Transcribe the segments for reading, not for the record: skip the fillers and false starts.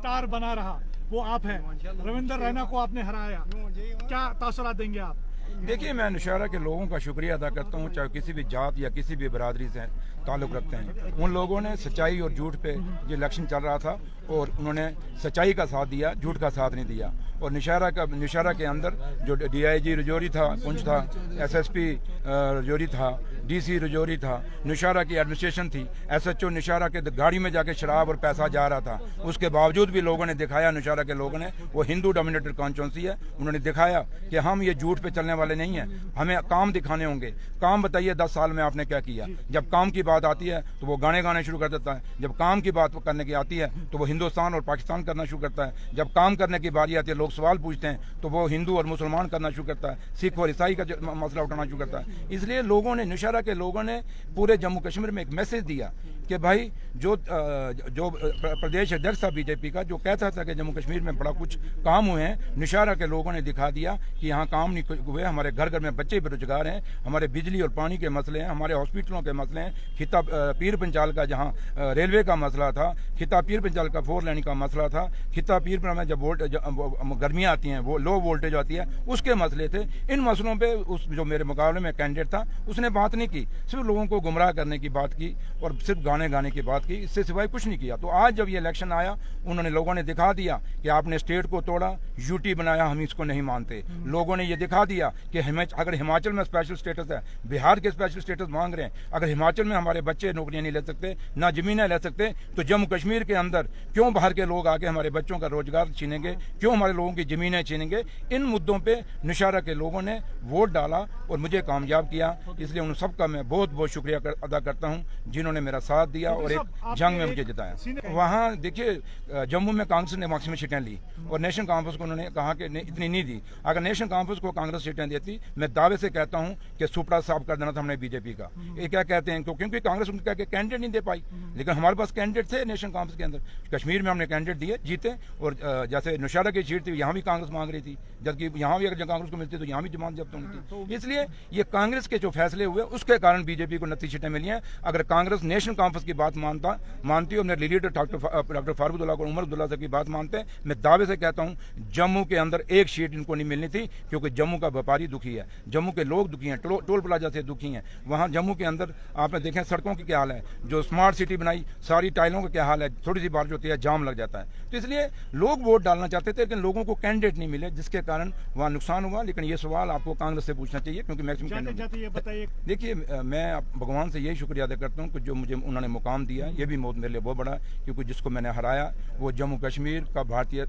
Star बना रहा वो आप हैं। रविंदर रैना को आपने हराया, क्या तासुरात देंगे आप? देखिए, मैं नौशहरा के लोगों का शुक्रिया अदा करता हूँ, चाहे किसी भी जात या किसी भी बरादरी से ताल्लुक़ रखते हैं। उन लोगों ने सच्चाई और झूठ पे जो इलेक्शन चल रहा था और उन्होंने सच्चाई का साथ दिया, झूठ का साथ नहीं दिया। और नौशहरा के अंदर जो DIG रजौरी था, पुंछ था, SSP रजौरी था, DC रजौरी था, नौशहरा की एडमिनिस्ट्रेशन थी, SHO नौशहरा के गाड़ी में जाके शराब और पैसा जा रहा था। उसके बावजूद भी लोगों ने दिखाया, नौशहरा के लोगों ने, वो हिंदू डोमिनेटेड कॉन्स्टिट्यूंसी है, उन्होंने दिखाया कि हम ये झूठ पे चलने वाले नहीं हैं, हमें काम दिखाने होंगे। काम बताइए 10 साल में आपने क्या किया? जब काम की बात आती है तो वो गाने शुरू कर देता है, जब काम की बात करने की आती है तो वो हिंदुस्तान और पाकिस्तान करना शुरू करता है, जब काम करने की बारी आती है, लोग सवाल पूछते हैं तो वो हिंदू और मुसलमान करना शुरू करता है, सिख और ईसाई का मसला उठाना शुरू करता है। इसलिए लोगों ने, नौशहरा के लोगों ने पूरे जम्मू कश्मीर में एक मैसेज दिया कि भाई जो प्रदेश अध्यक्ष था बीजेपी का, जो कहता था कि जम्मू कश्मीर में बड़ा कुछ काम हुए हैं, नौशहरा के लोगों ने दिखा दिया कि यहाँ काम नहीं हुए। हमारे घर घर में बच्चे बेरोजगार हैं, हमारे बिजली और पानी के मसले हैं, हमारे हॉस्पिटलों के मसले हैं, खिता पीर पंचाल का जहाँ रेलवे का मसला था, खिता पीर पंचाल का 4 लेन का मसला था, खिता पीर पर में जब गर्मियाँ आती हैं, वो लो वोल्टेज आती है, उसके मसले थे। इन मसलों पर उस जो मेरे मुकाबले में कैंडिडेट था उसने बात नहीं की, सिर्फ लोगों को गुमराह करने की बात की और सिर्फ गाने की बात की, इससे सिवाय कुछ नहीं किया। तो आज जब ये इलेक्शन आया, उन्होंने, लोगों ने दिखा दिया कि आपने स्टेट को तोड़ा, यूटी बनाया, हम इसको नहीं मानते। लोगों ने ये दिखा दिया कि अगर हिमाचल में स्पेशल स्टेटस है, बिहार के स्पेशल स्टेटस मांग रहे हैं, अगर हिमाचल में हमारे बच्चे नौकरियां नहीं ले सकते, ना जमीनें ले सकते, तो जम्मू कश्मीर के अंदर क्यों बाहर के लोग आके हमारे बच्चों का रोजगार छीनेंगे, क्यों हमारे लोगों की जमीनें छीनेंगे? इन मुद्दों पर नौशहरा के लोगों ने वोट डाला और मुझे कामयाब किया। इसलिए उन सबका मैं बहुत बहुत शुक्रिया अदा करता हूँ जिन्होंने मेरा साथ दिया और एक जंग में मुझे जिताया। वहाँ देखिए, जम्मू में कांग्रेस ने मैक्सिमम सीटें ली और नेशनल कॉन्फ्रेंस को उन्होंने कहा कि इतनी नहीं दी। अगर नेशनल कॉन्फ्रेंस को कांग्रेस सीटें देती, मैं दावे से कहता हूँ कि सुपड़ा साफ कर देना था हमने बीजेपी का। ये क्या कहते हैं, क्योंकि कांग्रेस उनके कैंडिडेट नहीं दे पाई, लेकिन हमारे पास कैंडिडेट थे नेशनल कॉन्फ्रेंस के अंदर। कश्मीर में हमने कैंडिडेट दिए, जीते। और जैसे नौशहरा की सीट थी, यहाँ भी कांग्रेस मांग रही थी, जबकि यहाँ भी अगर कांग्रेस को मिलती तो यहाँ भी जमात जब्त होनी थी। इसलिए ये कांग्रेस के जो फैसले हुए उसके कारण बीजेपी को 29 सीटें मिली हैं। अगर कांग्रेस नेशनल कॉन्फ्रेंस की बात मानती और मेरे लीडर डॉक्टर फारूक और उमर अब्दुल्ला साहब की बात मानते हैं, मैं दावे से कहता हूं जम्मू के अंदर एक सीट इनको नहीं मिलनी थी, क्योंकि जम्मू का व्यापारी दुखी है, जम्मू के लोग दुखी हैं, टोल प्लाजा से दुखी हैं। वहां जम्मू के अंदर आपने देखें सड़कों की क्या हाल है, जो स्मार्ट सिटी बनाई, सारी टाइलों का क्या हाल है, थोड़ी सी बारिश होती है जाम लग जाता है। तो इसलिए लोग वोट डालना चाहते थे, लेकिन लोगों को कैंडिडेट नहीं मिले, जिसके कारण वहां नुकसान हुआ। लेकिन ये सवाल आपको कांग्रेस से पूछना चाहिए, क्योंकि मैक्सिमम देखिए, मैं भगवान से यही शुक्रिया अदा करता हूँ कि जो मुझे उन्होंने मुकाम दिया, ये भी मेरे लिए बहुत बड़ा, क्योंकि जिसको मैंने हराया वो जम्मू कश्मीर का भारतीय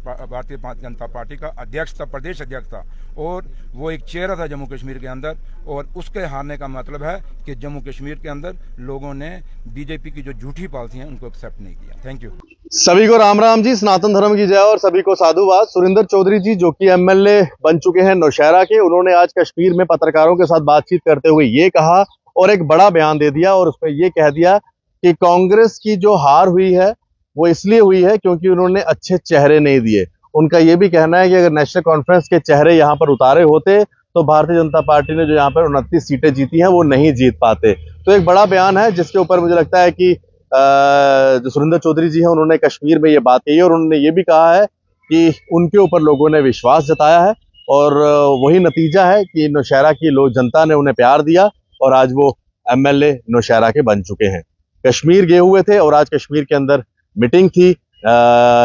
जनता पार्टी का अध्यक्ष था, प्रदेश अध्यक्ष था, और वो एक चेहरा था जम्मू कश्मीर के अंदर। और उसके हारने का मतलब है कि जम्मू कश्मीर के अंदर लोगों ने बीजेपी की जो झूठी पॉलिसी है उनको एक्सेप्ट नहीं किया। Thank you. सभी को राम राम जी, सनातन धर्म की जय और सभी को साधुवाद। सुरेंद्र चौधरी जी जो कि MLA बन चुके हैं नौशहरा के, उन्होंने आज कश्मीर में पत्रकारों के साथ बातचीत करते हुए ये कहा और एक बड़ा बयान दे दिया, और उसमें ये कह दिया कि कांग्रेस की जो हार हुई है वो इसलिए हुई है क्योंकि उन्होंने अच्छे चेहरे नहीं दिए। उनका ये भी कहना है कि अगर नेशनल कॉन्फ्रेंस के चेहरे यहाँ पर उतारे होते तो भारतीय जनता पार्टी ने जो यहाँ पर 29 सीटें जीती हैं वो नहीं जीत पाते। तो एक बड़ा बयान है जिसके ऊपर मुझे लगता है कि जो सुरेंद्र चौधरी जी हैं उन्होंने कश्मीर में ये बात कही है, और उन्होंने ये भी कहा है कि उनके ऊपर लोगों ने विश्वास जताया है, और वही नतीजा है कि नौशहरा की लोग जनता ने उन्हें प्यार दिया और आज वो MLA नौशहरा के बन चुके हैं। कश्मीर गए हुए थे और आज कश्मीर के अंदर मीटिंग थी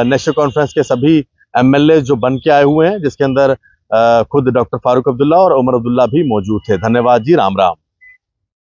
नेशनल कॉन्फ्रेंस के सभी MLA जो बन के आए हुए हैं, जिसके अंदर खुद डॉक्टर फारूक अब्दुल्ला और उमर अब्दुल्ला भी मौजूद थे। धन्यवाद जी, राम राम।